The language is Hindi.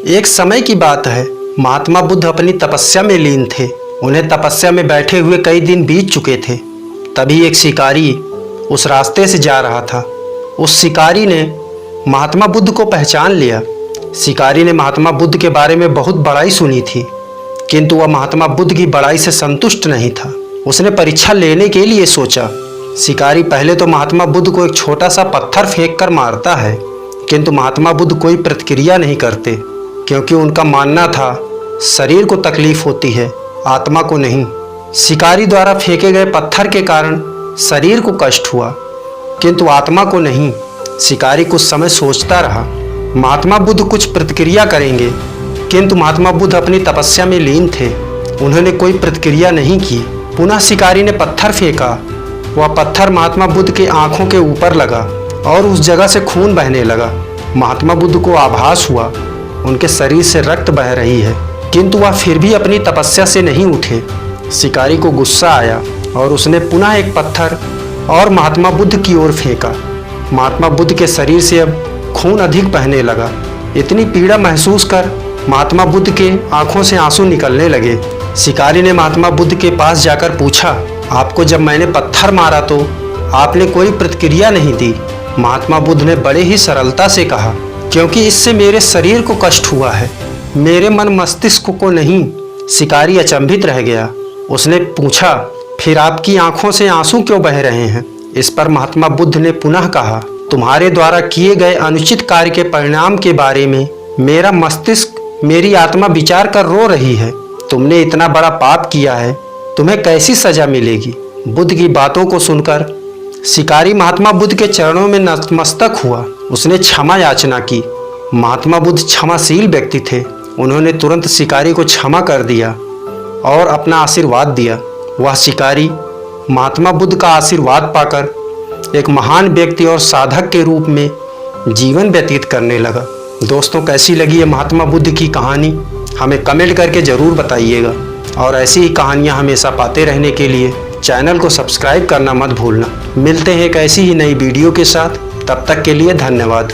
एक समय की बात है, महात्मा बुद्ध अपनी तपस्या में लीन थे। उन्हें तपस्या में बैठे हुए कई दिन बीत चुके थे। तभी एक शिकारी उस रास्ते से जा रहा था। उस शिकारी ने महात्मा बुद्ध को पहचान लिया। शिकारी ने महात्मा बुद्ध के बारे में बहुत बड़ाई सुनी थी, किंतु वह महात्मा बुद्ध की बड़ाई से संतुष्ट नहीं था। उसने परीक्षा लेने के लिए सोचा। शिकारी पहले तो महात्मा बुद्ध को एक छोटा सा पत्थर फेंक कर मारता है, किंतु महात्मा बुद्ध कोई प्रतिक्रिया नहीं करते, क्योंकि उनका मानना था शरीर को तकलीफ होती है, आत्मा को नहीं। शिकारी द्वारा फेंके गए पत्थर के कारण शरीर को कष्ट हुआ, किंतु आत्मा को नहीं। शिकारी कुछ समय सोचता रहा, महात्मा बुद्ध कुछ प्रतिक्रिया करेंगे, किंतु महात्मा बुद्ध अपनी तपस्या में लीन थे। उन्होंने कोई प्रतिक्रिया नहीं की। पुनः शिकारी ने पत्थर फेंका। वह पत्थर महात्मा बुद्ध के आंखों के ऊपर लगा और उस जगह से खून बहने लगा। महात्मा बुद्ध को आभास हुआ उनके शरीर से रक्त बह रही है, किंतु वह फिर भी अपनी तपस्या से नहीं उठे। शिकारी को गुस्सा आया और उसने पुनः एक पत्थर और महात्मा बुद्ध की ओर फेंका। महात्मा बुद्ध के शरीर से अब खून अधिक बहने लगा। इतनी पीड़ा महसूस कर महात्मा बुद्ध के आंखों से आंसू निकलने लगे। शिकारी ने महात्मा बुद्ध के पास जाकर पूछा, आपको जब मैंने पत्थर मारा तो आपने कोई प्रतिक्रिया नहीं दी। महात्मा बुद्ध ने बड़े ही सरलता से कहा, क्योंकि इससे मेरे शरीर को कष्ट हुआ है, मेरे मन मस्तिष्क को नहीं। शिकारी अचंभित रह गया। उसने पूछा, फिर आपकी आंखों से आंसू क्यों बह रहे हैं? इस पर महात्मा बुद्ध ने पुनः कहा, तुम्हारे द्वारा किए गए अनुचित कार्य के परिणाम के बारे में मेरा मस्तिष्क, मेरी आत्मा विचार कर रो रही है। तुमने इतना बड़ा पाप किया है, तुम्हें कैसी सजा मिलेगी? बुद्ध की बातों को सुनकर शिकारी महात्मा बुद्ध के चरणों में नतमस्तक हुआ। उसने क्षमा याचना की। महात्मा बुद्ध क्षमाशील व्यक्ति थे। उन्होंने तुरंत शिकारी को क्षमा कर दिया और अपना आशीर्वाद दिया। वह शिकारी महात्मा बुद्ध का आशीर्वाद पाकर एक महान व्यक्ति और साधक के रूप में जीवन व्यतीत करने लगा। दोस्तों, कैसी लगी ये महात्मा बुद्ध की कहानी? हमें कमेंट करके ज़रूर बताइएगा। और ऐसी ही कहानियाँ हमेशा पाते रहने के लिए चैनल को सब्सक्राइब करना मत भूलना। मिलते हैं एक ऐसी ही नई वीडियो के साथ। तब तक के लिए धन्यवाद।